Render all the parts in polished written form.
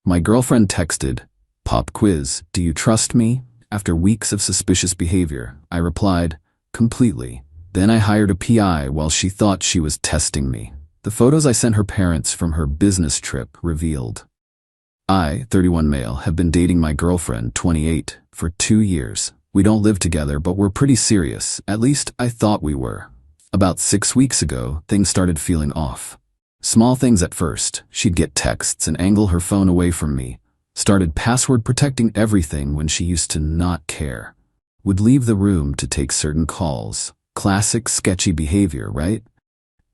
My girlfriend texted, "Pop quiz, do you trust me?" After weeks of suspicious behavior, I replied, "Completely." Then I hired a PI while she thought she was testing me. The photos I sent her parents from her business trip revealed. I, 31 male, have been dating my girlfriend, 28, for 2 years. We don't live together, but we're pretty serious. At least I thought we were. About 6 weeks ago, things started feeling off. Small things at first. She'd get texts and angle her phone away from me. Started password protecting everything when she used to not care. Would leave the room to take certain calls. Classic sketchy behavior, right?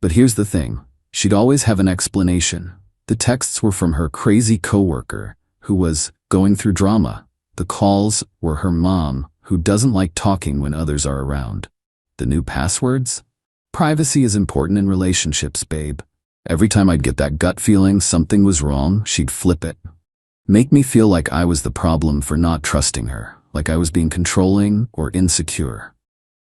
But here's the thing. She'd always have an explanation. The texts were from her crazy coworker, who was going through drama. The calls were her mom, who doesn't like talking when others are around. The new passwords? Privacy is important in relationships, babe. Every time I'd get that gut feeling something was wrong, she'd flip it. Make me feel like I was the problem for not trusting her, like I was being controlling or insecure.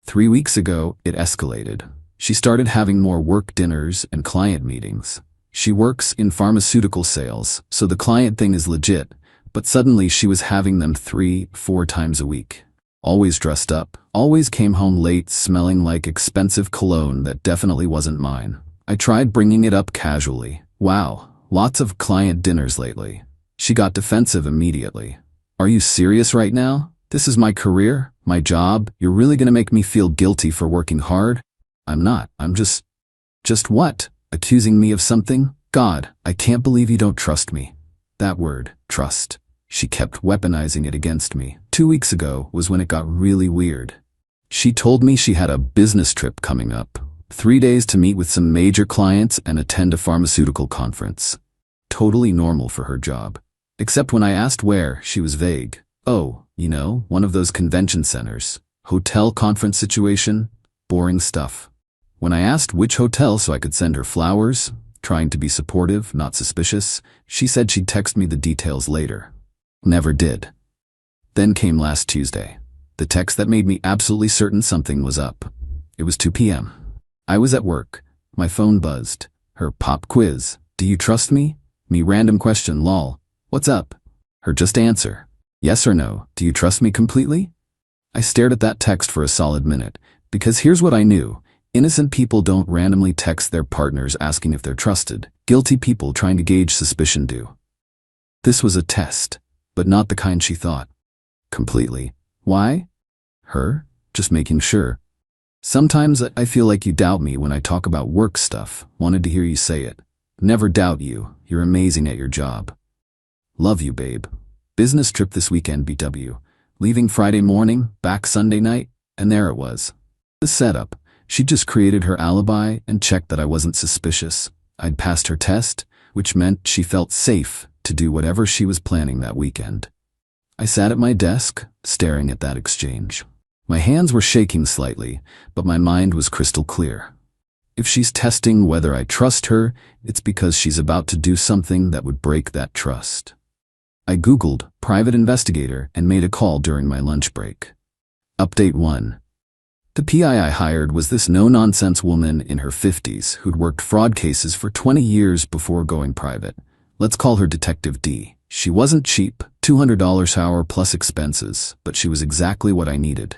3 weeks ago, it escalated. She started having more work dinners and client meetings. She works in pharmaceutical sales, so the client thing is legit, but suddenly she was having them 3-4 times a week. Always dressed up, always came home late smelling like expensive cologne that definitely wasn't mine. I tried bringing it up casually. "Wow, lots of client dinners lately." She got defensive immediately. "Are you serious right now? This is my career, my job. You're really gonna make me feel guilty for working hard?" "I'm not. I'm just what? Accusing me of something? God, I can't believe you don't trust me." That word, trust. She kept weaponizing it against me. 2 weeks ago was when it got really weird. She told me she had a business trip coming up. 3 days to meet with some major clients and attend a pharmaceutical conference. Totally normal for her job. Except when I asked where, she was vague. "Oh, you know, one of those convention centers. Hotel conference situation. Boring stuff." When I asked which hotel so I could send her flowers, trying to be supportive, not suspicious, she said she'd text me the details later. Never did. Then came last Tuesday. The text that made me absolutely certain something was up. It was 2 p.m. I was at work. My phone buzzed. Her pop quiz. "Do you trust me?" Me random question, lol. "What's up?" Her just answer. "Yes or no, do you trust me completely?" I stared at that text for a solid minute, because here's what I knew. Innocent people don't randomly text their partners asking if they're trusted. Guilty people trying to gauge suspicion do. This was a test, but not the kind she thought. Completely. Why? Her? Just making sure. "Sometimes I feel like you doubt me when I talk about work stuff. Wanted to hear you say it." "Never doubt you. You're amazing at your job." "Love you, babe." Business trip this weekend, BW. Leaving Friday morning, back Sunday night, and there it was. The setup. She just created her alibi and checked that I wasn't suspicious. I'd passed her test, which meant she felt safe to do whatever she was planning that weekend. I sat at my desk, staring at that exchange. My hands were shaking slightly, but my mind was crystal clear. If she's testing whether I trust her, it's because she's about to do something that would break that trust. I Googled private investigator and made a call during my lunch break. Update 1. The PI I hired was this no-nonsense woman in her 50s who'd worked fraud cases for 20 years before going private. Let's call her Detective D. She wasn't cheap, $200 an hour plus expenses, but she was exactly what I needed.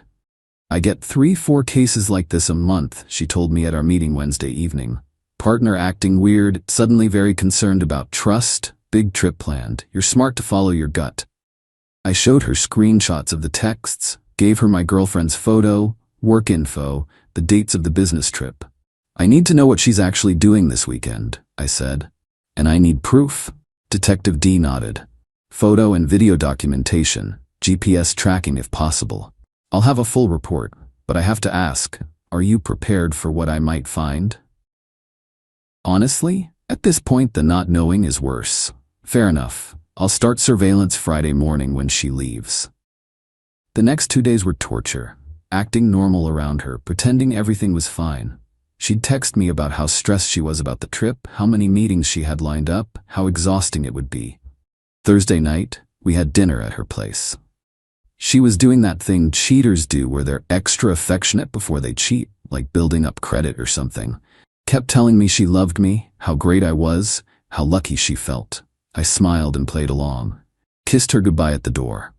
"I get 3-4 cases like this a month," she told me at our meeting Wednesday evening. "Partner acting weird, suddenly very concerned about trust, big trip planned. You're smart to follow your gut." I showed her screenshots of the texts, gave her my girlfriend's photo, work info, the dates of the business trip. "I need to know what she's actually doing this weekend," I said. "And I need proof." Detective D nodded. "Photo and video documentation, GPS tracking if possible. I'll have a full report, but I have to ask, are you prepared for what I might find?" Honestly, at this point the not knowing is worse. Fair enough. I'll start surveillance Friday morning when she leaves. The next 2 days were torture. Acting normal around her, pretending everything was fine. She'd text me about how stressed she was about the trip, how many meetings she had lined up, how exhausting it would be. Thursday night, we had dinner at her place. She was doing that thing cheaters do where they're extra affectionate before they cheat, like building up credit or something. Kept telling me she loved me, how great I was, how lucky she felt. I smiled and played along. Kissed her goodbye at the door.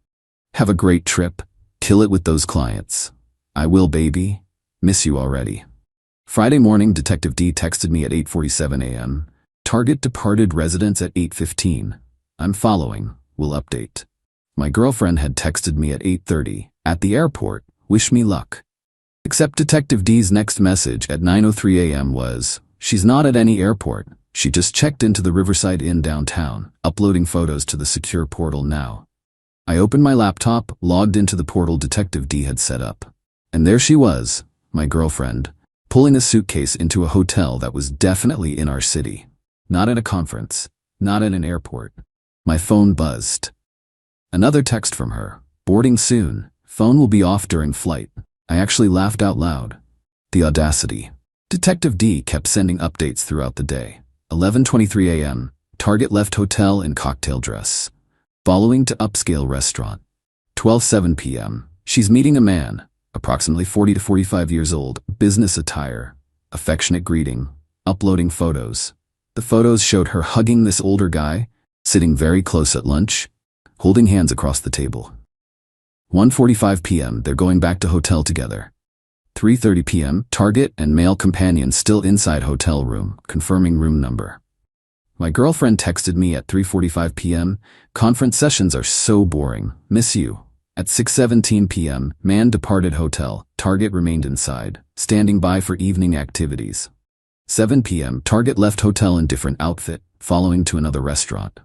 Have a great trip. Kill it with those clients. I will, baby. Miss you already. Friday morning, Detective D texted me at 8:47 a.m. Target departed residence at 8:15. I'm following. Will update. My girlfriend had texted me at 8:30. At the airport. Wish me luck. Except Detective D's next message at 9:03 a.m. was, she's not at any airport. She just checked into the Riverside Inn downtown, uploading photos to the secure portal now. I opened my laptop, logged into the portal Detective D had set up. And there she was, my girlfriend, pulling a suitcase into a hotel that was definitely in our city. Not at a conference, not at an airport. My phone buzzed. Another text from her. Boarding soon. Phone will be off during flight. I actually laughed out loud. The audacity. Detective D kept sending updates throughout the day. 11:23 a.m. Target left hotel in cocktail dress. Following to upscale restaurant. 12:07 p.m. She's meeting a man, approximately 40 to 45 years old, business attire, affectionate greeting, uploading photos. The photos showed her hugging this older guy, sitting very close at lunch, holding hands across the table. 1:45 p.m. They're going back to hotel together. 3:30 p.m. Target and male companion still inside hotel room, confirming room number. My girlfriend texted me at 3:45 p.m. Conference sessions are so boring. Miss you. At 6:17 p.m. Man departed hotel. Target remained inside, standing by for evening activities. 7 p.m. Target left hotel in different outfit, following to another restaurant.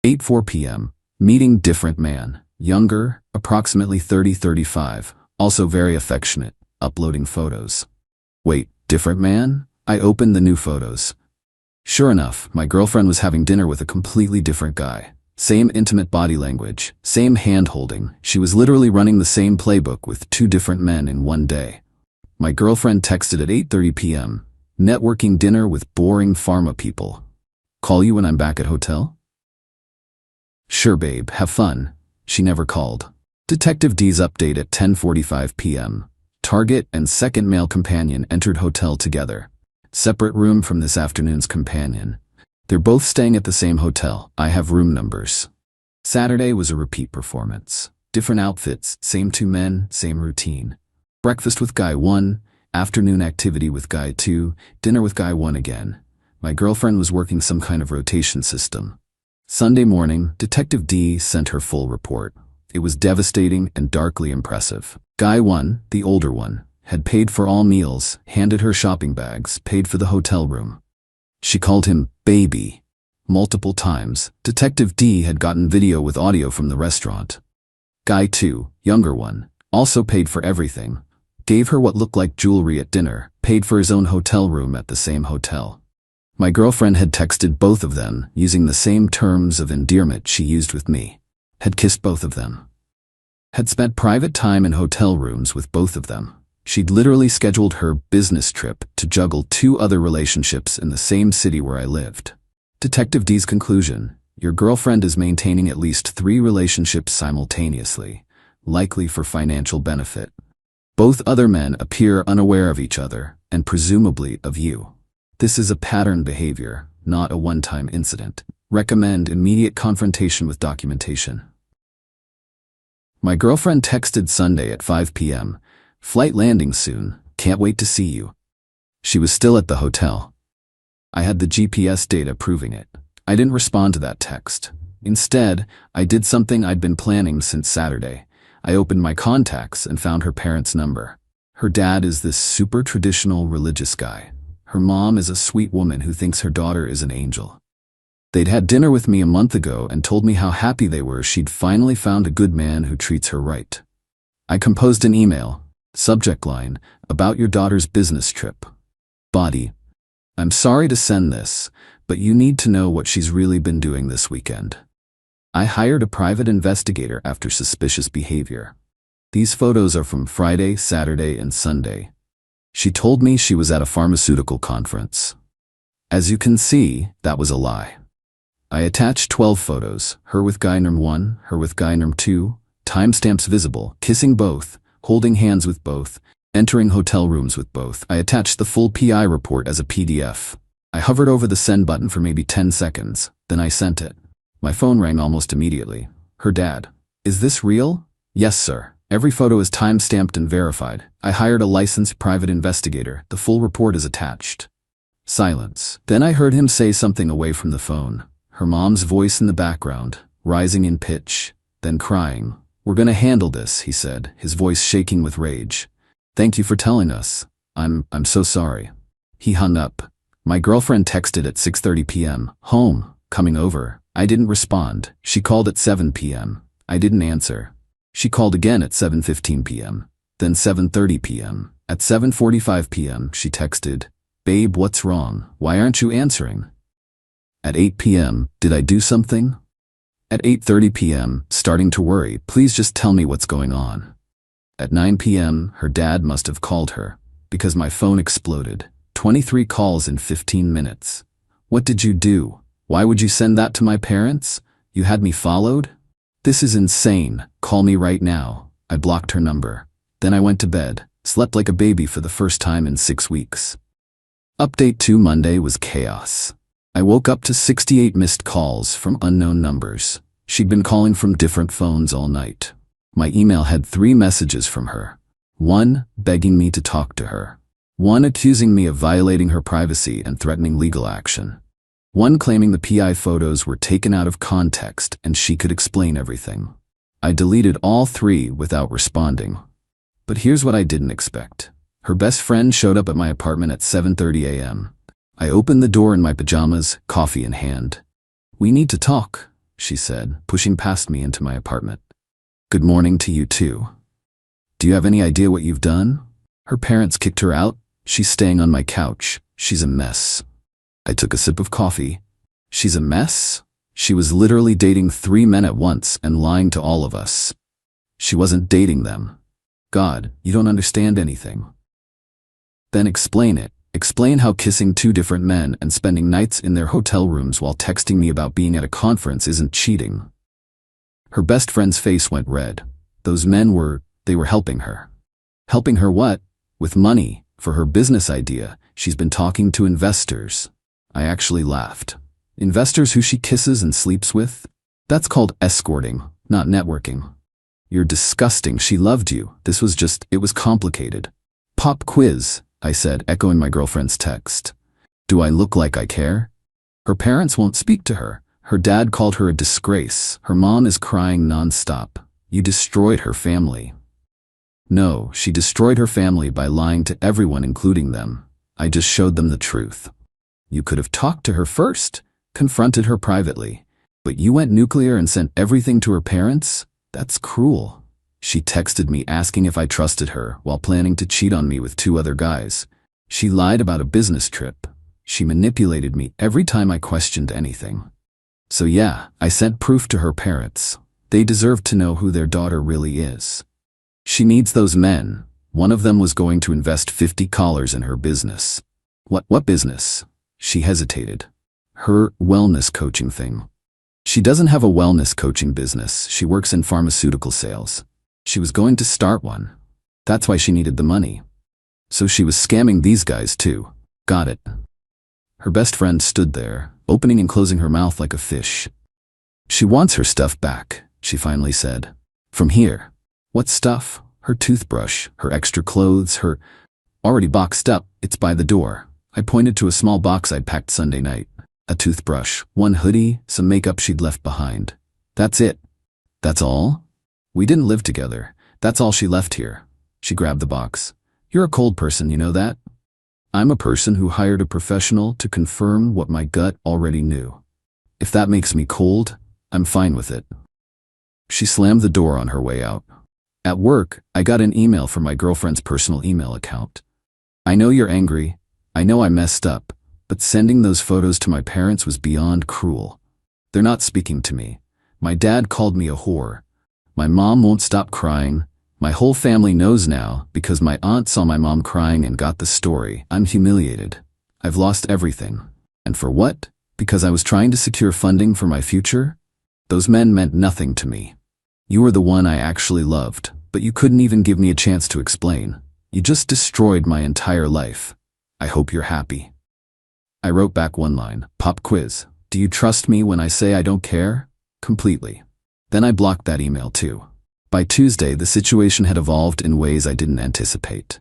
8:04 p.m. Meeting different man. Younger, approximately 30-35, also very affectionate, uploading photos. Wait, different man? I opened the new photos. Sure enough, my girlfriend was having dinner with a completely different guy. Same intimate body language, same hand-holding. She was literally running the same playbook with two different men in one day. My girlfriend texted at 8:30 p.m. Networking dinner with boring pharma people. Call you when I'm back at hotel? Sure, babe, have fun. She never called. Detective D's update at 10:45 p.m. Target and second male companion entered hotel together. Separate room from this afternoon's companion. They're both staying at the same hotel. I have room numbers. Saturday was a repeat performance. Different outfits, same two men, same routine. Breakfast with guy 1, afternoon activity with guy 2, dinner with guy 1 again. My girlfriend was working some kind of rotation system. Sunday morning, Detective D sent her full report. It was devastating and darkly impressive. Guy 1, the older one, had paid for all meals, handed her shopping bags, paid for the hotel room. She called him baby multiple times. Detective D had gotten video with audio from the restaurant. Guy 2, younger one, also paid for everything. Gave her what looked like jewelry at dinner, paid for his own hotel room at the same hotel. My girlfriend had texted both of them using the same terms of endearment she used with me. Had kissed both of them. Had spent private time in hotel rooms with both of them. She'd literally scheduled her business trip to juggle 2 other relationships in the same city where I lived. Detective D's conclusion: your girlfriend is maintaining at least 3 relationships simultaneously, likely for financial benefit. Both other men appear unaware of each other, and presumably of you. This is a pattern behavior, not a one-time incident. Recommend immediate confrontation with documentation. My girlfriend texted Sunday at 5 p.m. Flight landing soon. Can't wait to see you. She was still at the hotel. I had the GPS data proving it. I didn't respond to that text. Instead, I did something I'd been planning since Saturday. I opened my contacts and found her parents' number. Her dad is this super traditional religious guy. Her mom is a sweet woman who thinks her daughter is an angel. They'd had dinner with me a month ago and told me how happy they were she'd finally found a good man who treats her right. I composed an email, subject line, about your daughter's business trip. Body: I'm sorry to send this, but you need to know what she's really been doing this weekend. I hired a private investigator after suspicious behavior. These photos are from Friday, Saturday, and Sunday. She told me she was at a pharmaceutical conference. As you can see, that was a lie. I attached 12 photos, her with guy number 1, her with guy number 2, timestamps visible, kissing both, holding hands with both, entering hotel rooms with both. I attached the full PI report as a PDF. I hovered over the send button for maybe 10 seconds, then I sent it. My phone rang almost immediately. Her dad. Is this real? Yes, sir. Every photo is time-stamped and verified. I hired a licensed private investigator. The full report is attached. Silence. Then I heard him say something away from the phone. Her mom's voice in the background, rising in pitch, then crying. We're gonna handle this, he said, his voice shaking with rage. Thank you for telling us. I'm so sorry. He hung up. My girlfriend texted at 6:30 p.m. Home, coming over. I didn't respond. She called at 7 p.m. I didn't answer. She called again at 7:15 p.m. Then 7:30 p.m. At 7:45 p.m. she texted, Babe, what's wrong? Why aren't you answering? At 8 p.m., did I do something? At 8:30 p.m., starting to worry, please just tell me what's going on. At 9 p.m., her dad must have called her, because my phone exploded. 23 calls in 15 minutes. What did you do? Why would you send that to my parents? You had me followed? This is insane. Call me right now. I blocked her number. Then I went to bed, slept like a baby for the first time in 6 weeks. Update 2 Monday was chaos. I woke up to 68 missed calls from unknown numbers. She'd been calling from different phones all night. My email had 3 messages from her. 1 begging me to talk to her. 1 accusing me of violating her privacy and threatening legal action. 1 claiming the PI photos were taken out of context and she could explain everything. I deleted all 3 without responding. But here's what I didn't expect. Her best friend showed up at my apartment at 7:30 a.m. I opened the door in my pajamas, coffee in hand. We need to talk, she said, pushing past me into my apartment. Good morning to you too. Do you have any idea what you've done? Her parents kicked her out. She's staying on my couch. She's a mess. I took a sip of coffee. She's a mess? She was literally dating 3 men at once and lying to all of us. She wasn't dating them. God, you don't understand anything. Then explain it. Explain how kissing 2 different men and spending nights in their hotel rooms while texting me about being at a conference isn't cheating. Her best friend's face went red. Those men they were helping her. Helping her what? With money, for her business idea. She's been talking to investors. I actually laughed. Investors who she kisses and sleeps with? That's called escorting, not networking. You're disgusting. She loved you. It was complicated. Pop quiz, I said, echoing my girlfriend's text. Do I look like I care? Her parents won't speak to her. Her dad called her a disgrace. Her mom is crying nonstop. You destroyed her family. No, she destroyed her family by lying to everyone, including them. I just showed them the truth. You could have talked to her first, confronted her privately. But you went nuclear and sent everything to her parents? That's cruel. She texted me asking if I trusted her while planning to cheat on me with 2 other guys. She lied about a business trip. She manipulated me every time I questioned anything. So yeah, I sent proof to her parents. They deserve to know who their daughter really is. She needs those men. One of them was going to invest $50 in her business. What business? She hesitated. Her wellness coaching thing. She doesn't have a wellness coaching business. She works in pharmaceutical sales. She was going to start one. That's why she needed the money. So she was scamming these guys too. Got it. Her best friend stood there, opening and closing her mouth like a fish. She wants her stuff back, she finally said. From here. What stuff? Her toothbrush, her extra clothes, her... Already boxed up, it's by the door. I pointed to a small box I'd packed Sunday night. A toothbrush, 1 hoodie, some makeup she'd left behind. That's it. That's all? We didn't live together. That's all she left here. She grabbed the box. You're a cold person, you know that? I'm a person who hired a professional to confirm what my gut already knew. If that makes me cold, I'm fine with it. She slammed the door on her way out. At work, I got an email from my girlfriend's personal email account. I know you're angry. I know I messed up, but sending those photos to my parents was beyond cruel. They're not speaking to me. My dad called me a whore. My mom won't stop crying. My whole family knows now because my aunt saw my mom crying and got the story. I'm humiliated. I've lost everything. And for what? Because I was trying to secure funding for my future? Those men meant nothing to me. You were the one I actually loved, but you couldn't even give me a chance to explain. You just destroyed my entire life. I hope you're happy. I wrote back 1 line. Pop quiz. Do you trust me when I say I don't care? Completely. Then I blocked that email too. By Tuesday, the situation had evolved in ways I didn't anticipate.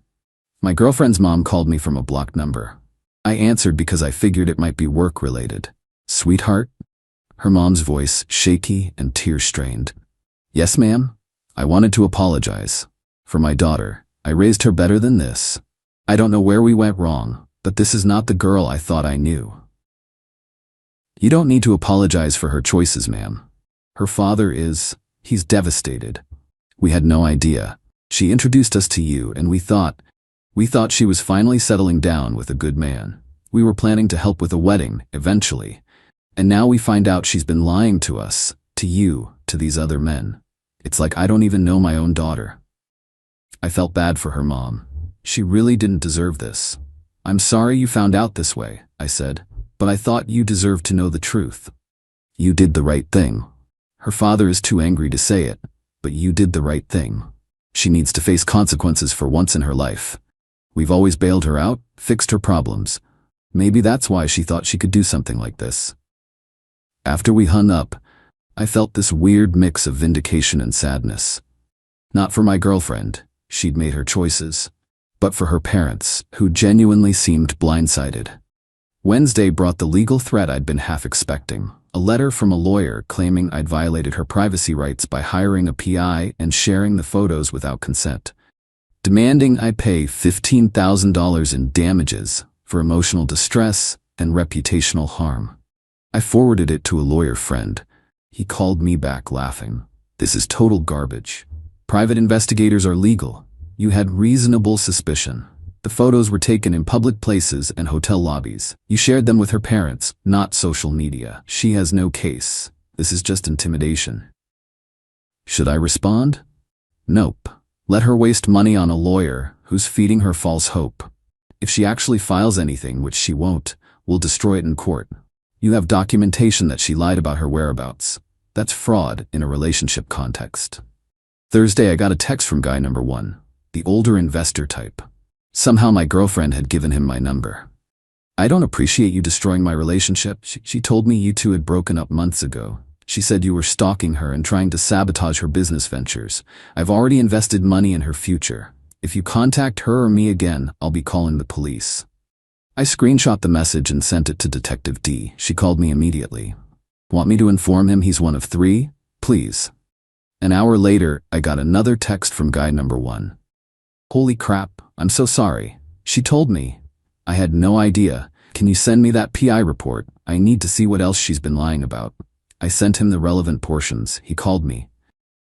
My girlfriend's mom called me from a blocked number. I answered because I figured it might be work-related. "Sweetheart?" Her mom's voice shaky and tear-strained. "Yes, ma'am? I wanted to apologize. For my daughter, I raised her better than this. I don't know where we went wrong, but this is not the girl I thought I knew." "You don't need to apologize for her choices, ma'am. Her father he's devastated. We had no idea. She introduced us to you and we thought she was finally settling down with a good man. We were planning to help with a wedding, eventually. And now we find out she's been lying to us, to you, to these other men. It's like I don't even know my own daughter." I felt bad for her mom. She really didn't deserve this. "I'm sorry you found out this way," I said, "but I thought you deserved to know the truth. You did the right thing. Her father is too angry to say it, but you did the right thing. She needs to face consequences for once in her life. We've always bailed her out, fixed her problems. Maybe that's why she thought she could do something like this." After we hung up, I felt this weird mix of vindication and sadness. Not for my girlfriend, she'd made her choices, but for her parents, who genuinely seemed blindsided. Wednesday brought the legal threat I'd been half expecting. A letter from a lawyer claiming I'd violated her privacy rights by hiring a PI and sharing the photos without consent. Demanding I pay $15,000 in damages for emotional distress and reputational harm. I forwarded it to a lawyer friend. He called me back laughing. "This is total garbage. Private investigators are legal. You had reasonable suspicion. The photos were taken in public places and hotel lobbies. You shared them with her parents, not social media. She has no case. This is just intimidation." Should I respond? Nope. Let her waste money on a lawyer who's feeding her false hope. If she actually files anything, which she won't, we'll destroy it in court. You have documentation that she lied about her whereabouts. That's fraud in a relationship context. Thursday, I got a text from guy number 1, the older investor type. Somehow my girlfriend had given him my number. "I don't appreciate you destroying my relationship. She told me you two had broken up months ago. She said you were stalking her and trying to sabotage her business ventures. I've already invested money in her future. If you contact her or me again, I'll be calling the police." I screenshot the message and sent it to Detective D. She called me immediately. "Want me to inform him he's one of 3? Please." An hour later, I got another text from guy number 1. "Holy crap, I'm so sorry. She told me. I had no idea. Can you send me that PI report? I need to see what else she's been lying about." I sent him the relevant portions. He called me.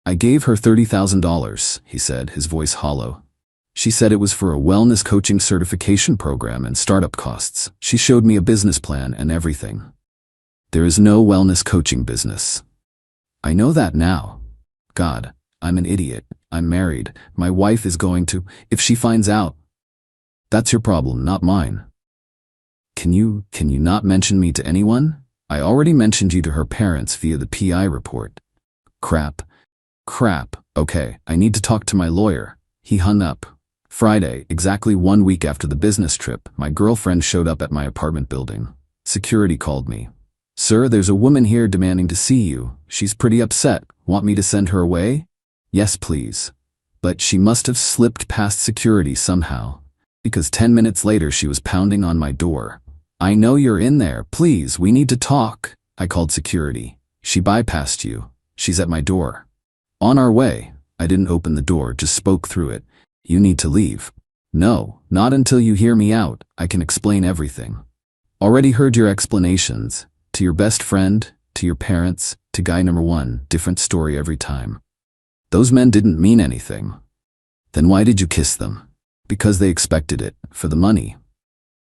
"I gave her $30,000, he said, his voice hollow. "She said it was for a wellness coaching certification program and startup costs. She showed me a business plan and everything." There is no wellness coaching business. I know that now. God, I'm an idiot. I'm married. My wife is going to, if she finds out. That's your problem, not mine. Can you not mention me to anyone? I already mentioned you to her parents via the PI report. Crap. Okay, I need to talk to my lawyer. He hung up. Friday, exactly 1 week after the business trip, my girlfriend showed up at my apartment building. Security called me. "Sir, there's a woman here demanding to see you. She's pretty upset. Want me to send her away?" "Yes, please." But she must have slipped past security somehow, because 10 minutes later she was pounding on my door. "I know you're in there. Please, we need to talk." I called security. "She bypassed you. She's at my door." "On our way." I didn't open the door, just spoke through it. "You need to leave." "No, not until you hear me out. I can explain everything." "Already heard your explanations. To your best friend, to your parents, to guy number 1, different story every time. Those men didn't mean anything." "Then why did you kiss them?" "Because they expected it, for the money."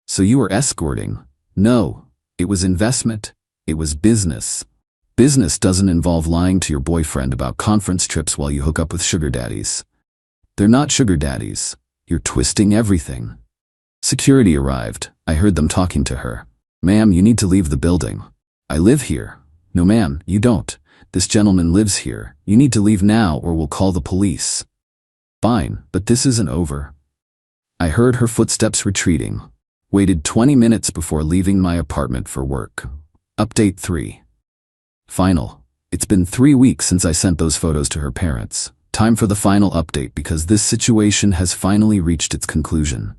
"So you were escorting?" "No, it was investment. It was business." Business doesn't involve lying to your boyfriend about conference trips while you hook up with sugar daddies. They're not sugar daddies. You're twisting everything. Security arrived. I heard them talking to her. "Ma'am, you need to leave the building." "I live here." "No, ma'am, you don't. This gentleman lives here. You need to leave now or we'll call the police." "Fine, but this isn't over." I heard her footsteps retreating. Waited 20 minutes before leaving my apartment for work. Update 3. Final. It's been 3 weeks since I sent those photos to her parents. Time for the final update because this situation has finally reached its conclusion.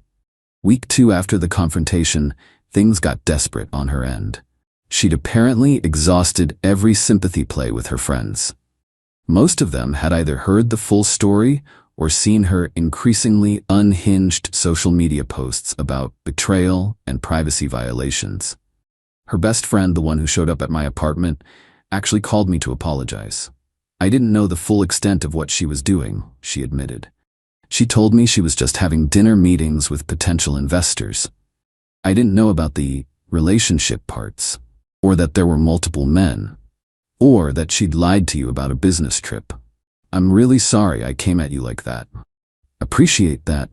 Week 2 after the confrontation, things got desperate on her end. She'd apparently exhausted every sympathy play with her friends. Most of them had either heard the full story or seen her increasingly unhinged social media posts about betrayal and privacy violations. Her best friend, the one who showed up at my apartment, actually called me to apologize. I didn't know the full extent of what she was doing, she admitted. She told me she was just having dinner meetings with potential investors. I didn't know about the relationship parts, or that there were multiple men, or that she'd lied to you about a business trip. I'm really sorry I came at you like that. Appreciate that.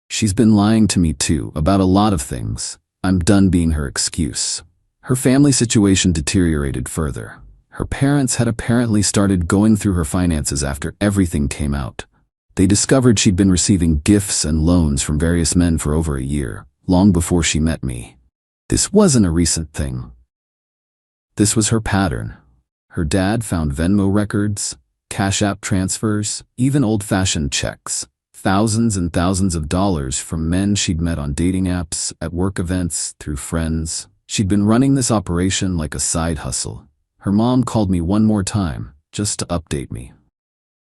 She's been lying to me too, about a lot of things. I'm done being her excuse. Her family situation deteriorated further. Her parents had apparently started going through her finances after everything came out. They discovered she'd been receiving gifts and loans from various men for over a year, long before she met me. This wasn't a recent thing. This was her pattern. Her dad found Venmo records, Cash App transfers, even old-fashioned checks. Thousands and thousands of dollars from men she'd met on dating apps, at work events, through friends. She'd been running this operation like a side hustle. Her mom called me one more time, just to update me.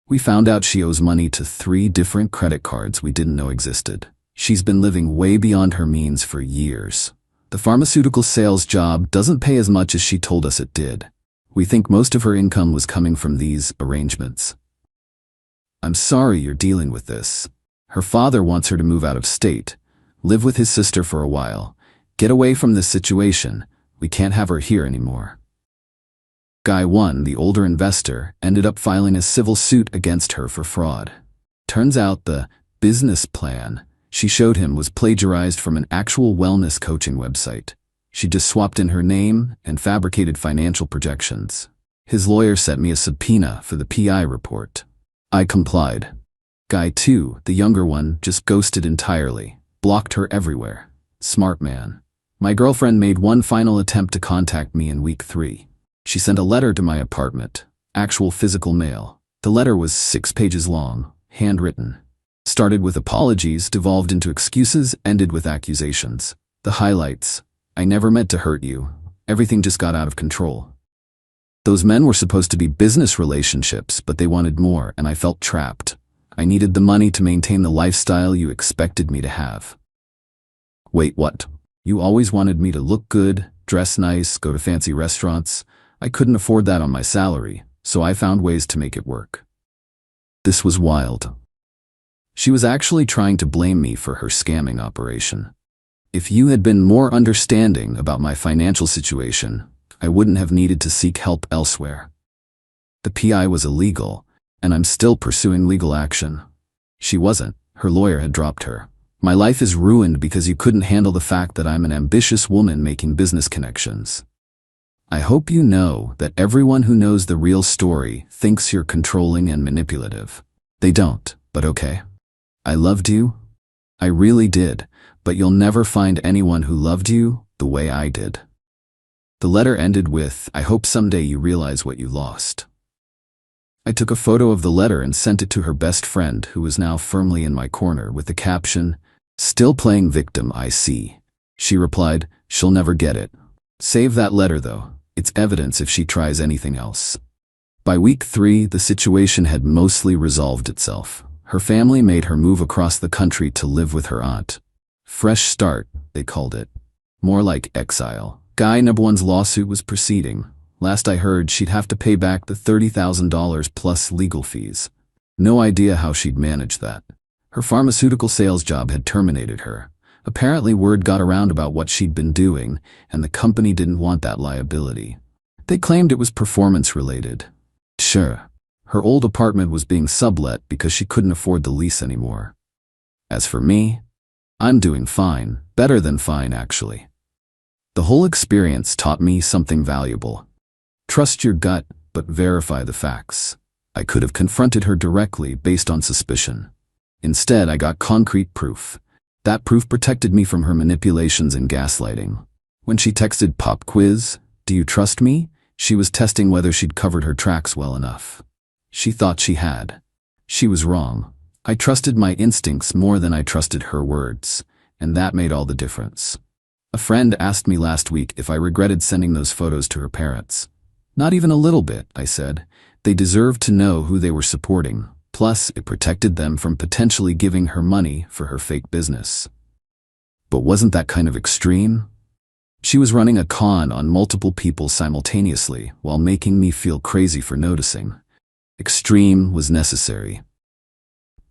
We found out she owes money to 3 different credit cards we didn't know existed. She's been living way beyond her means for years. The pharmaceutical sales job doesn't pay as much as she told us it did. We think most of her income was coming from these arrangements. I'm sorry you're dealing with this. Her father wants her to move out of state, live with his sister for a while, get away from this situation. We can't have her here anymore. Guy 1, the older investor, ended up filing a civil suit against her for fraud. Turns out the business plan she showed him was plagiarized from an actual wellness coaching website. She just swapped in her name and fabricated financial projections. His lawyer sent me a subpoena for the PI report. I complied. Guy 2, the younger one, just ghosted entirely, blocked her everywhere. Smart man. My girlfriend made one final attempt to contact me in week 3. She sent a letter to my apartment, actual physical mail. The letter was 6 pages long, handwritten. Started with apologies, devolved into excuses, ended with accusations. The highlights: I never meant to hurt you. Everything just got out of control. Those men were supposed to be business relationships, but they wanted more, and I felt trapped. I needed the money to maintain the lifestyle you expected me to have. Wait, what? You always wanted me to look good, dress nice, go to fancy restaurants. I couldn't afford that on my salary, so I found ways to make it work. This was wild. She was actually trying to blame me for her scamming operation. If you had been more understanding about my financial situation, I wouldn't have needed to seek help elsewhere. The PI was illegal, and I'm still pursuing legal action. She wasn't. Her lawyer had dropped her. My life is ruined because you couldn't handle the fact that I'm an ambitious woman making business connections. I hope you know that everyone who knows the real story thinks you're controlling and manipulative. They don't, but okay. I loved you. I really did. But you'll never find anyone who loved you the way I did. The letter ended with, I hope someday you realize what you lost. I took a photo of the letter and sent it to her best friend, who was now firmly in my corner, with the caption, still playing victim, I see. She replied, she'll never get it. Save that letter though. It's evidence if she tries anything else. By week 3, the situation had mostly resolved itself. Her family made her move across the country to live with her aunt. Fresh start, they called it. More like exile. Guy number 1's lawsuit was proceeding. Last I heard, she'd have to pay back the $30,000 plus legal fees. No idea how she'd manage that. Her pharmaceutical sales job had terminated her. Apparently word got around about what she'd been doing, and the company didn't want that liability. They claimed it was performance-related. Sure, her old apartment was being sublet because she couldn't afford the lease anymore. As for me, I'm doing fine, better than fine actually. The whole experience taught me something valuable. Trust your gut, but verify the facts. I could have confronted her directly based on suspicion. Instead, I got concrete proof. That proof protected me from her manipulations and gaslighting. When she texted pop quiz, do you trust me? She was testing whether she'd covered her tracks well enough. She thought she had. She was wrong. I trusted my instincts more than I trusted her words, and that made all the difference. A friend asked me last week if I regretted sending those photos to her parents. Not even a little bit, I said. They deserved to know who they were supporting. Plus, it protected them from potentially giving her money for her fake business. But wasn't that kind of extreme? She was running a con on multiple people simultaneously while making me feel crazy for noticing. Extreme was necessary.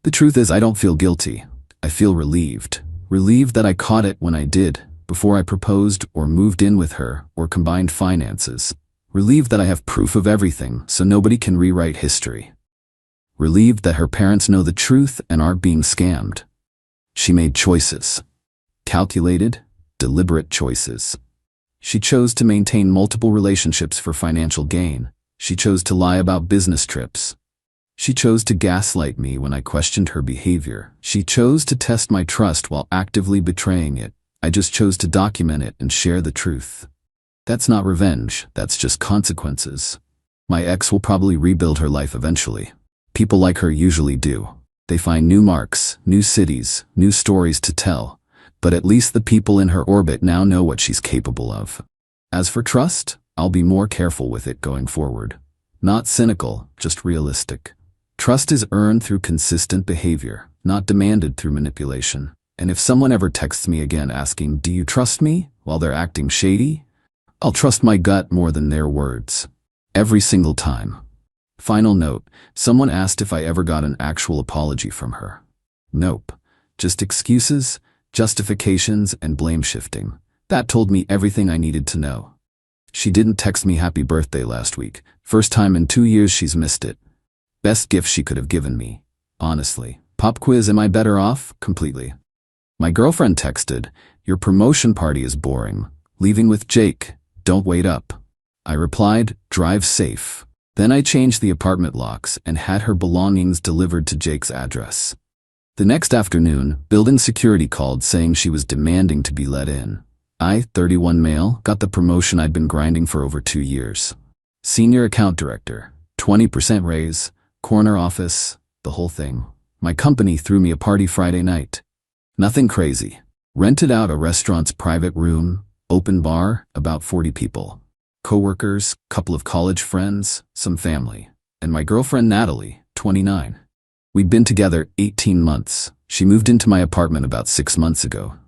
The truth is, I don't feel guilty. I feel relieved. Relieved that I caught it when I did, before I proposed or moved in with her or combined finances. Relieved that I have proof of everything so nobody can rewrite history. Relieved that her parents know the truth and aren't being scammed. She made choices. Calculated, deliberate choices. She chose to maintain multiple relationships for financial gain. She chose to lie about business trips. She chose to gaslight me when I questioned her behavior. She chose to test my trust while actively betraying it. I just chose to document it and share the truth. That's not revenge, that's just consequences. My ex will probably rebuild her life eventually. People like her usually do. They find new marks, new cities, new stories to tell. But at least the people in her orbit now know what she's capable of. As for trust, I'll be more careful with it going forward. Not cynical, just realistic. Trust is earned through consistent behavior, not demanded through manipulation. And if someone ever texts me again asking, "Do you trust me?" while they're acting shady, I'll trust my gut more than their words. Every single time. Final note, someone asked if I ever got an actual apology from her. Nope. Just excuses, justifications, and blame shifting. That told me everything I needed to know. She didn't text me happy birthday last week. First time in 2 years she's missed it. Best gift she could have given me. Honestly. Pop quiz, am I better off? Completely. My girlfriend texted, "Your promotion party is boring. Leaving with Jake. Don't wait up." I replied, "Drive safe." Then I changed the apartment locks and had her belongings delivered to Jake's address. The next afternoon, building security called saying she was demanding to be let in. I, 31 male, got the promotion I'd been grinding for over 2 years. Senior account director, 20% raise, corner office, the whole thing. My company threw me a party Friday night. Nothing crazy. Rented out a restaurant's private room, open bar, about 40 people. Coworkers, couple of college friends, some family. And my girlfriend Natalie, 29. We'd been together 18 months. She moved into my apartment about 6 months ago.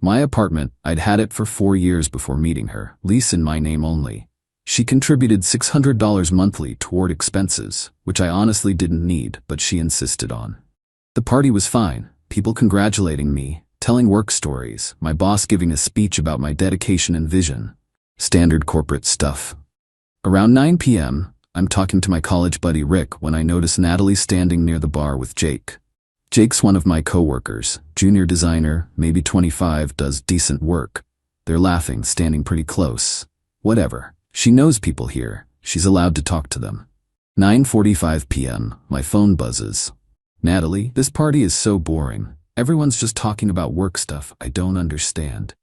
My apartment, I'd had it for 4 years before meeting her, lease in my name only. She contributed $600 monthly toward expenses, which I honestly didn't need, but she insisted on. The party was fine, people congratulating me, telling work stories, my boss giving a speech about my dedication and vision. Standard corporate stuff. Around 9 p.m., I'm talking to my college buddy Rick when I notice Natalie standing near the bar with Jake. Jake's one of my coworkers, junior designer, maybe 25, does decent work. They're laughing, standing pretty close. Whatever. She knows people here. She's allowed to talk to them. 9:45 p.m., my phone buzzes. "Natalie, this party is so boring. Everyone's just talking about work stuff I don't understand."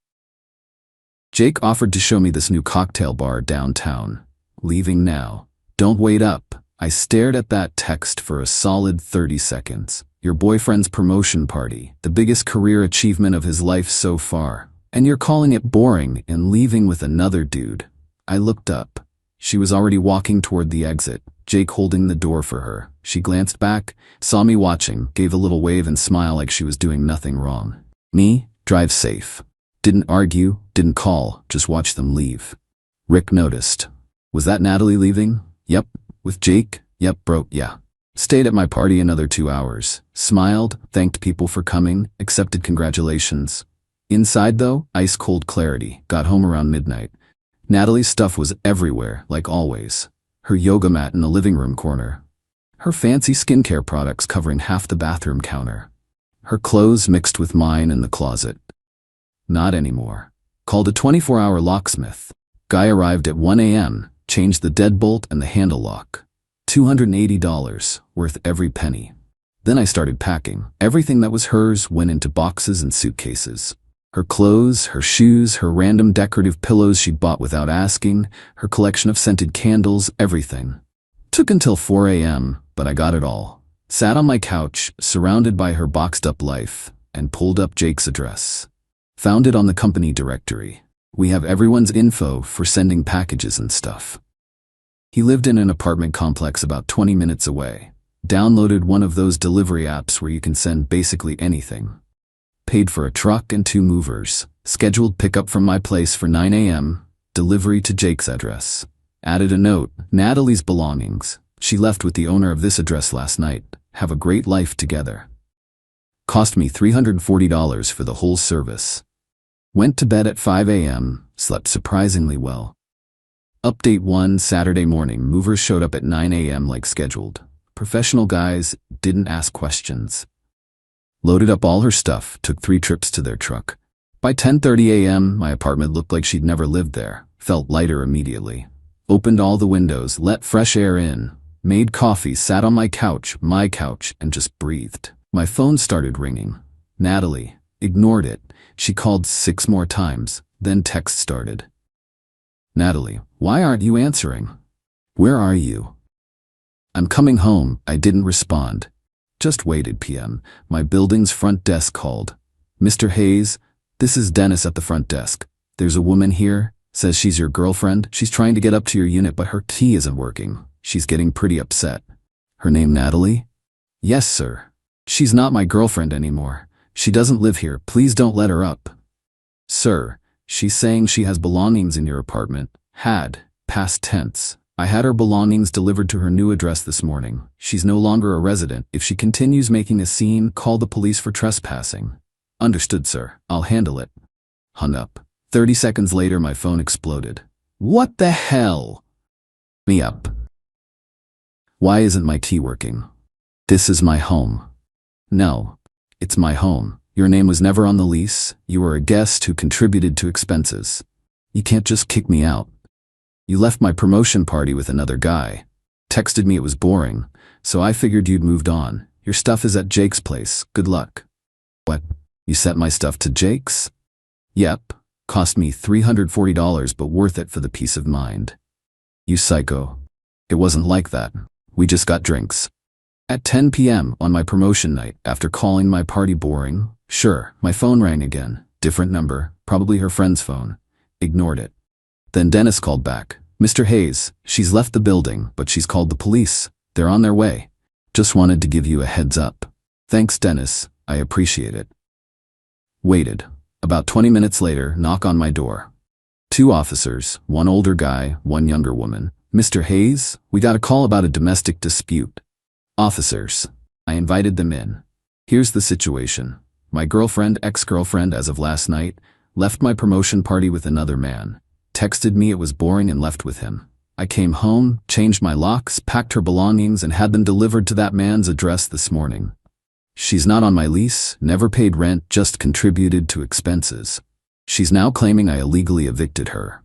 Jake offered to show me this new cocktail bar downtown. "Leaving now. Don't wait up." I stared at that text for a solid 30 seconds. Your boyfriend's promotion party, the biggest career achievement of his life so far. And you're calling it boring and leaving with another dude. I looked up. She was already walking toward the exit, Jake holding the door for her. She glanced back, saw me watching, gave a little wave and smile like she was doing nothing wrong. Me, drive safe. Didn't argue, didn't call, just watch them leave. Rick noticed. "Was that Natalie leaving?" "Yep." "With Jake?" "Yep, bro, yeah." Stayed at my party another 2 hours. Smiled, thanked people for coming, accepted congratulations. Inside though, ice cold clarity. Got home around midnight. Natalie's stuff was everywhere, like always. Her yoga mat in the living room corner. Her fancy skincare products covering half the bathroom counter. Her clothes mixed with mine in the closet. Not anymore. Called a 24-hour locksmith. Guy arrived at 1 a.m., changed the deadbolt and the handle lock. $280, worth every penny. Then I started packing. Everything that was hers went into boxes and suitcases. Her clothes, her shoes, her random decorative pillows she'd bought without asking, her collection of scented candles, everything. Took until 4 a.m., but I got it all. Sat on my couch, surrounded by her boxed-up life, and pulled up Jake's address. Found it on the company directory. We have everyone's info for sending packages and stuff. He lived in an apartment complex about 20 minutes away. Downloaded one of those delivery apps where you can send basically anything. Paid for a truck and 2 movers. Scheduled pickup from my place for 9 a.m. Delivery to Jake's address. Added a note, Natalie's belongings. She left with the owner of this address last night. Have a great life together. Cost me $340 for the whole service. Went to bed at 5 a.m., slept surprisingly well. Update 1 Saturday morning, movers showed up at 9 a.m. like scheduled. Professional guys, didn't ask questions. Loaded up all her stuff, took 3 trips to their truck. By 10:30 a.m., my apartment looked like she'd never lived there. Felt lighter immediately. Opened all the windows, let fresh air in. Made coffee, sat on my couch, and just breathed. My phone started ringing. Natalie. Ignored it. She called 6 more times, then text started. Natalie, why aren't you answering? Where are you? I'm coming home. I didn't respond. Just waited p.m. My building's front desk called. Mr. Hayes, this is Dennis at the front desk. There's a woman here, says she's your girlfriend. She's trying to get up to your unit but her key isn't working. She's getting pretty upset. Her name Natalie? Yes, sir. She's not my girlfriend anymore. She doesn't live here. Please don't let her up. Sir, she's saying she has belongings in your apartment. Had, past tense. I had her belongings delivered to her new address this morning. She's no longer a resident. If she continues making a scene, call the police for trespassing. Understood, sir. I'll handle it. Hung up. 30 seconds later, my phone exploded. What the hell? Me up. Why isn't my key working? This is my home. No, it's my home. Your name was never on the lease. You were a guest who contributed to expenses. You can't just kick me out. You left my promotion party with another guy. Texted me it was boring, so I figured you'd moved on. Your stuff is at Jake's place. Good luck. What? You sent my stuff to Jake's? Yep. Cost me $340 but worth it for the peace of mind. You psycho. It wasn't like that. We just got drinks. At 10 p.m. on my promotion night, after calling my party boring, sure, my phone rang again. Different number, probably her friend's phone. Ignored it. Then Dennis called back. Mr. Hayes, she's left the building, but she's called the police. They're on their way. Just wanted to give you a heads up. Thanks, Dennis. I appreciate it. Waited. About 20 minutes later, knock on my door. 2 officers, 1 older guy, 1 younger woman. Mr. Hayes, we got a call about a domestic dispute. Officers. I invited them in. Here's the situation. My girlfriend, ex-girlfriend as of last night, left my promotion party with another man. Texted me it was boring and left with him. I came home, changed my locks, packed her belongings, and had them delivered to that man's address this morning. She's not on my lease, never paid rent, just contributed to expenses. She's now claiming I illegally evicted her.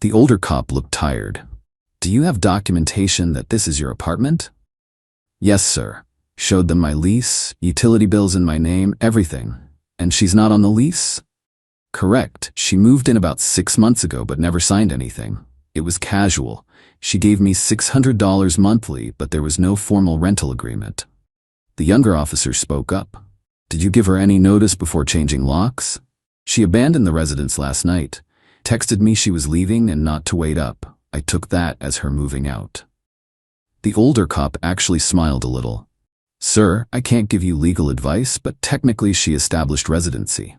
The older cop looked tired. Do you have documentation that this is your apartment? Yes, sir. Showed them my lease, utility bills in my name, everything. And she's not on the lease? Correct. She moved in about 6 months ago but never signed anything. It was casual. She gave me $600 monthly, but there was no formal rental agreement. The younger officer spoke up. Did you give her any notice before changing locks? She abandoned the residence last night. Texted me she was leaving and not to wait up. I took that as her moving out. The older cop actually smiled a little. Sir, I can't give you legal advice, but technically she established residency.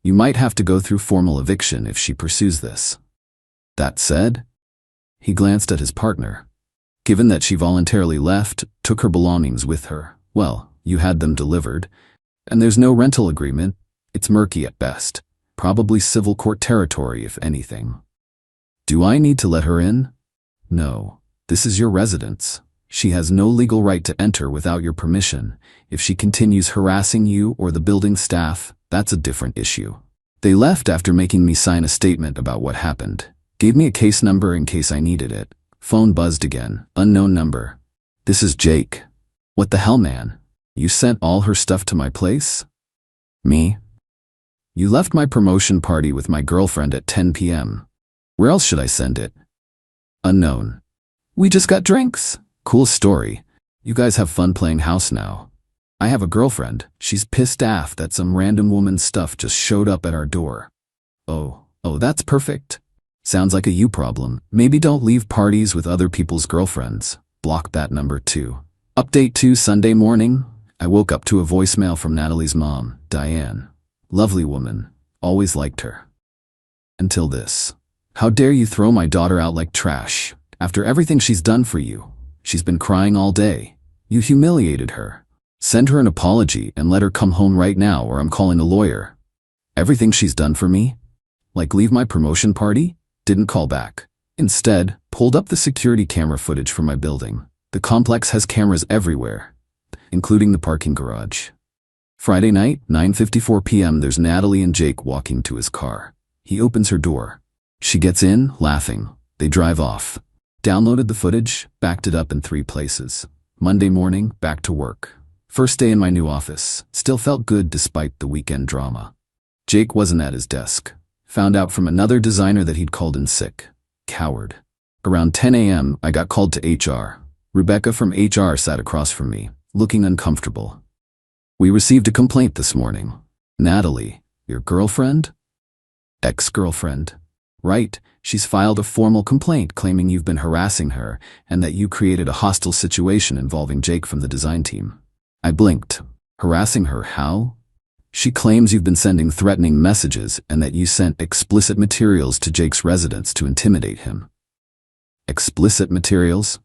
You might have to go through formal eviction if she pursues this. That said, he glanced at his partner. Given that she voluntarily left, took her belongings with her, well, you had them delivered, and there's no rental agreement, it's murky at best. Probably civil court territory, if anything. Do I need to let her in? No. This is your residence. She has no legal right to enter without your permission. If she continues harassing you or the building staff, that's a different issue. They left after making me sign a statement about what happened. Gave me a case number in case I needed it. Phone buzzed again. Unknown number. This is Jake. What the hell, man? You sent all her stuff to my place? Me? You left my promotion party with my girlfriend at 10 p.m. Where else should I send it? Unknown. We just got drinks. Cool story. You guys have fun playing house now. I have a girlfriend. She's pissed off that some random woman's stuff just showed up at our door. Oh, that's perfect. Sounds like a you problem. Maybe don't leave parties with other people's girlfriends. Block that number too. Update 2 Sunday morning. I woke up to a voicemail from Natalie's mom, Diane. Lovely woman. Always liked her. Until this. How dare you throw my daughter out like trash, after everything she's done for you. She's been crying all day. You humiliated her. Send her an apology and let her come home right now or I'm calling a lawyer. Everything she's done for me? Like leave my promotion party? Didn't call back. Instead, pulled up the security camera footage from my building. The complex has cameras everywhere, including the parking garage. Friday night, 9:54 p.m. there's Natalie and Jake walking to his car. He opens her door. She gets in, laughing. They drive off. Downloaded the footage, backed it up in 3 places. Monday morning, back to work. First day in my new office. Still felt good despite the weekend drama. Jake wasn't at his desk. Found out from another designer that he'd called in sick. Coward. Around 10 a.m., I got called to HR. Rebecca from HR sat across from me, looking uncomfortable. We received a complaint this morning. Natalie, your girlfriend? Ex-girlfriend. Right, she's filed a formal complaint claiming you've been harassing her and that you created a hostile situation involving Jake from the design team. I blinked. Harassing her how? She claims you've been sending threatening messages and that you sent explicit materials to Jake's residence to intimidate him. Explicit materials?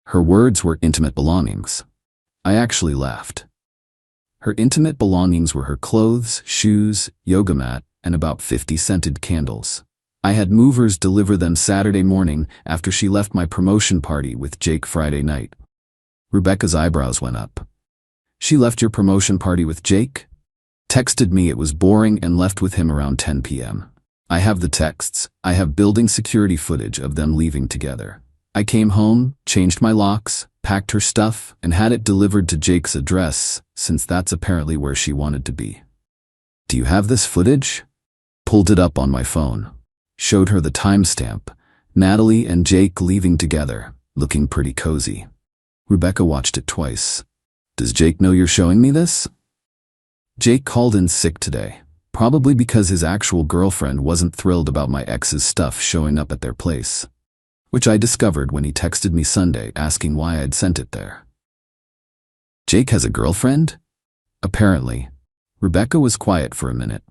Her words were intimate belongings. I actually laughed. Her intimate belongings were her clothes, shoes, yoga mat, and about 50 scented candles. I had movers deliver them Saturday morning after she left my promotion party with Jake Friday night. Rebecca's eyebrows went up. She left your promotion party with Jake? Texted me it was boring and left with him around 10 p.m. I have the texts. I have building security footage of them leaving together. I came home, changed my locks, packed her stuff, and had it delivered to Jake's address, since that's apparently where she wanted to be. Do you have this footage? Pulled it up on my phone. Showed her the timestamp. Natalie and Jake leaving together, looking pretty cozy. Rebecca watched it twice. Does Jake know you're showing me this? Jake called in sick today, probably because his actual girlfriend wasn't thrilled about my ex's stuff showing up at their place, which I discovered when he texted me Sunday asking why I'd sent it there. Jake has a girlfriend? Apparently. Rebecca was quiet for a minute.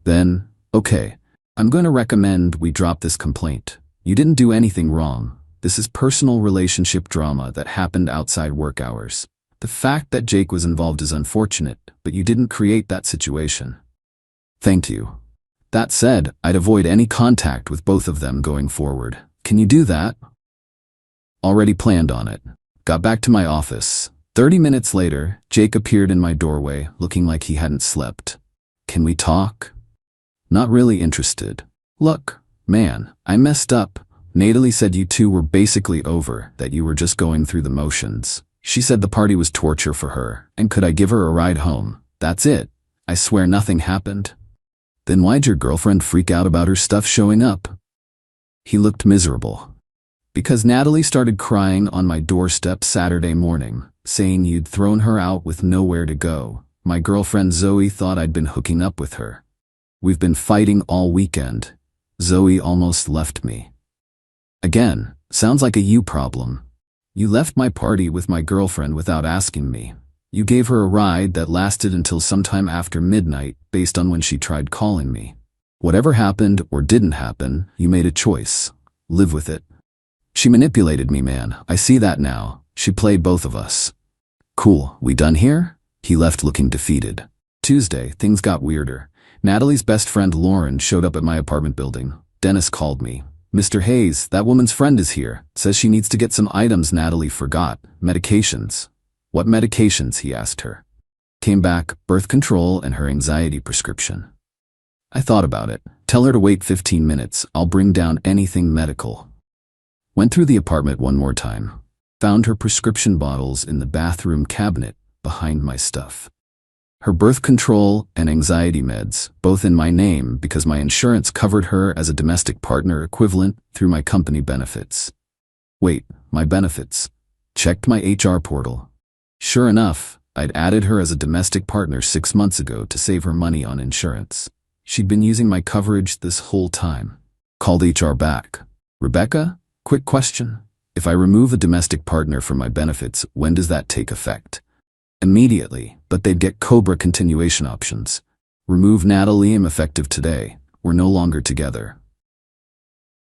Then, okay, I'm going to recommend we drop this complaint. You didn't do anything wrong. This is personal relationship drama that happened outside work hours. The fact that Jake was involved is unfortunate, but you didn't create that situation. Thank you. That said, I'd avoid any contact with both of them going forward. Can you do that? Already planned on it. Got back to my office. 30 minutes later, Jake appeared in my doorway, looking like he hadn't slept. Can we talk? Not really interested. Look, man, I messed up. Natalie said you two were basically over, that you were just going through the motions. She said the party was torture for her, and could I give her a ride home? That's it. I swear nothing happened. Then why'd your girlfriend freak out about her stuff showing up? He looked miserable. Because Natalie started crying on my doorstep Saturday morning, saying you'd thrown her out with nowhere to go. My girlfriend Zoe thought I'd been hooking up with her. We've been fighting all weekend. Zoe almost left me. Again, sounds like a you problem. You left my party with my girlfriend without asking me. You gave her a ride that lasted until sometime after midnight based on when she tried calling me. Whatever happened or didn't happen, you made a choice. Live with it. She manipulated me, man. I see that now. She played both of us. Cool, we done here? He left looking defeated. Tuesday, things got weirder. Natalie's best friend Lauren showed up at my apartment building. Dennis called me. Mr. Hayes, that woman's friend is here. Says she needs to get some items Natalie forgot. Medications. What medications? He asked her. Came back, birth control and her anxiety prescription. I thought about it. Tell her to wait 15 minutes. I'll bring down anything medical. Went through the apartment one more time. Found her prescription bottles in the bathroom cabinet behind my stuff. Her birth control and anxiety meds, both in my name because my insurance covered her as a domestic partner equivalent through my company benefits. Wait, my benefits? Checked my HR portal. Sure enough, I'd added her as a domestic partner 6 months ago to save her money on insurance. She'd been using my coverage this whole time. Called HR back. Rebecca, quick question. If I remove a domestic partner from my benefits, when does that take effect? Immediately, but they'd get COBRA continuation options. Remove Natalie effective today. We're no longer together.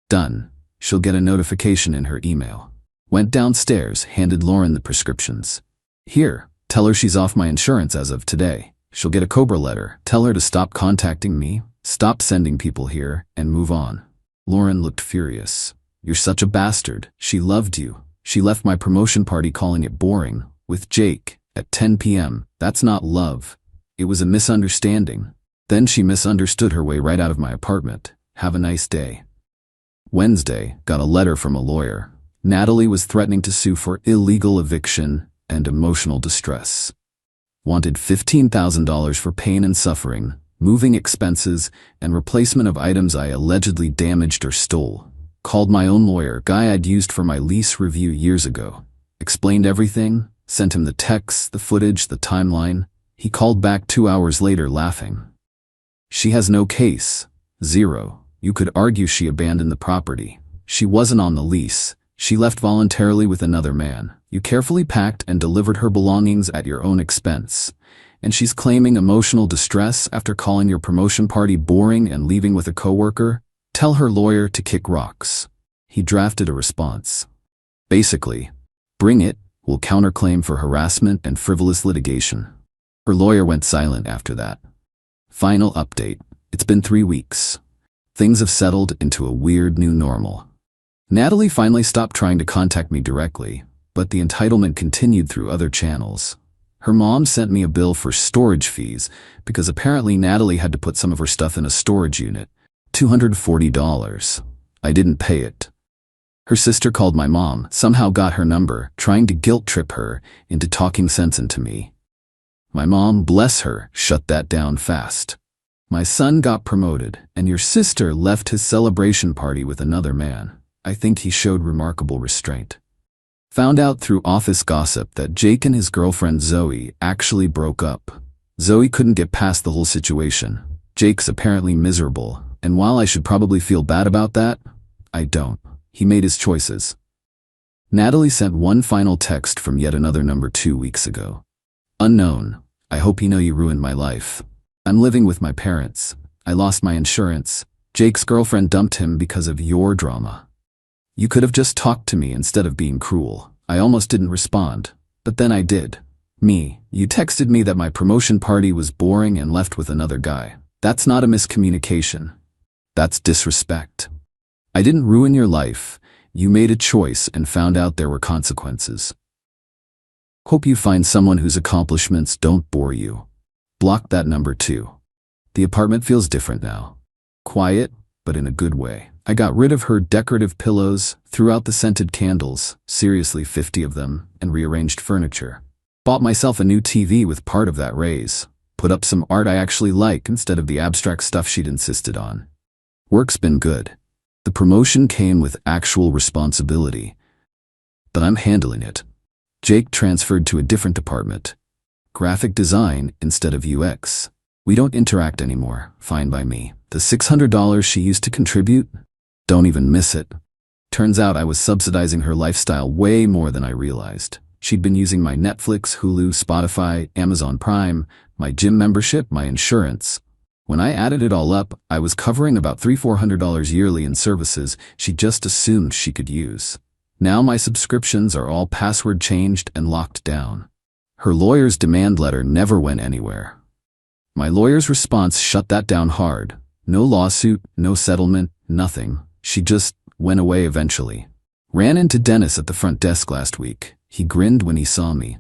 Done. She'll get a notification in her email. Went downstairs, handed Lauren the prescriptions. Here, tell her she's off my insurance as of today. She'll get a COBRA letter. Tell her to stop contacting me, stop sending people here, and move on. Lauren looked furious. You're such a bastard. She loved you. She left my promotion party calling it boring, with Jake, at 10 p.m. That's not love. It was a misunderstanding. Then she misunderstood her way right out of my apartment. Have a nice day. Wednesday, got a letter from a lawyer. Natalie was threatening to sue for illegal eviction and emotional distress. Wanted $15,000 for pain and suffering, moving expenses, and replacement of items I allegedly damaged or stole. Called my own lawyer, guy I'd used for my lease review years ago. Explained everything, sent him the texts, the footage, the timeline. He called back 2 hours later laughing. She has no case. Zero. You could argue she abandoned the property. She wasn't on the lease. She left voluntarily with another man. You carefully packed and delivered her belongings at your own expense. And she's claiming emotional distress after calling your promotion party boring and leaving with a coworker? Tell her lawyer to kick rocks. He drafted a response. Basically, bring it, we'll counterclaim for harassment and frivolous litigation. Her lawyer went silent after that. Final update. It's been 3 weeks. Things have settled into a weird new normal. Natalie finally stopped trying to contact me directly, but the entitlement continued through other channels. Her mom sent me a bill for storage fees because apparently Natalie had to put some of her stuff in a storage unit. $240. I didn't pay it. Her sister called my mom, somehow got her number, trying to guilt trip her into talking sense into me. My mom, bless her, shut that down fast. My son got promoted, and your sister left his celebration party with another man. I think he showed remarkable restraint. Found out through office gossip that Jake and his girlfriend Zoe actually broke up. Zoe couldn't get past the whole situation. Jake's apparently miserable, and while I should probably feel bad about that, I don't. He made his choices. Natalie sent one final text from yet another number 2 weeks ago. Unknown. I hope you know you ruined my life. I'm living with my parents. I lost my insurance. Jake's girlfriend dumped him because of your drama. You could have just talked to me instead of being cruel. I almost didn't respond, but then I did. You texted me that my promotion party was boring and left with another guy. That's not a miscommunication. That's disrespect. I didn't ruin your life. You made a choice and found out there were consequences. Hope you find someone whose accomplishments don't bore you. Blocked that number too. The apartment feels different now. Quiet, but in a good way. I got rid of her decorative pillows, threw out the scented candles, seriously 50 of them, and rearranged furniture. Bought myself a new TV with part of that raise. Put up some art I actually like instead of the abstract stuff she'd insisted on. Work's been good. The promotion came with actual responsibility. But I'm handling it. Jake transferred to a different department. Graphic design instead of UX. We don't interact anymore, fine by me. The $600 she used to contribute? Don't even miss it. Turns out I was subsidizing her lifestyle way more than I realized. She'd been using my Netflix, Hulu, Spotify, Amazon Prime, my gym membership, my insurance. When I added it all up, I was covering about $300–400 yearly in services she just assumed she could use. Now my subscriptions are all password changed and locked down. Her lawyer's demand letter never went anywhere. My lawyer's response shut that down hard. No lawsuit, no settlement, nothing. She just went away eventually. Ran into Dennis at the front desk last week. He grinned when he saw me.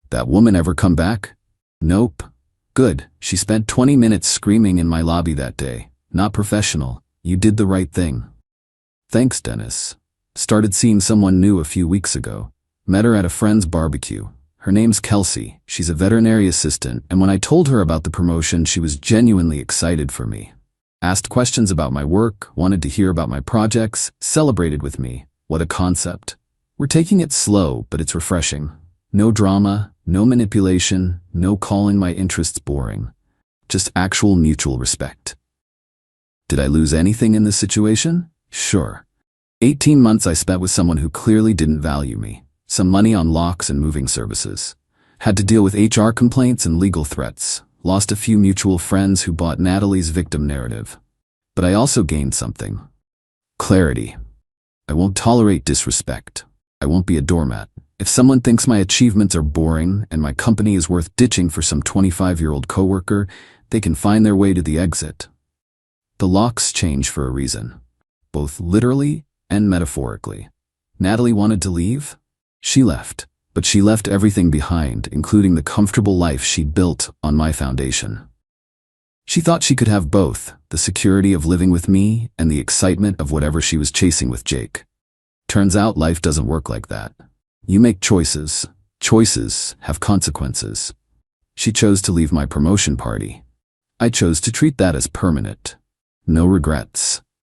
That woman ever come back? Nope. Good. She spent 20 minutes screaming in my lobby that day. Not professional. You did the right thing. Thanks, Dennis. Started seeing someone new a few weeks ago. Met her at a friend's barbecue. Her name's Kelsey. She's a veterinary assistant, and when I told her about the promotion, she was genuinely excited for me. Asked questions about my work, wanted to hear about my projects, celebrated with me. What a concept. We're taking it slow, but it's refreshing. No drama, no manipulation, no calling my interests boring. Just actual mutual respect. Did I lose anything in this situation? Sure. 18 months I spent with someone who clearly didn't value me. Some money on locks and moving services. Had to deal with HR complaints and legal threats. Lost a few mutual friends who bought Natalie's victim narrative. But I also gained something. Clarity. I won't tolerate disrespect. I won't be a doormat. If someone thinks my achievements are boring and my company is worth ditching for some 25-year-old coworker, they can find their way to the exit. The locks change for a reason, both literally and metaphorically. Natalie wanted to leave. She left, but she left everything behind, including the comfortable life she'd built on my foundation. She thought she could have both, the security of living with me and the excitement of whatever she was chasing with Jake. Turns out life doesn't work like that. You make choices. Choices have consequences. She chose to leave my promotion party. I chose to treat that as permanent. No regrets.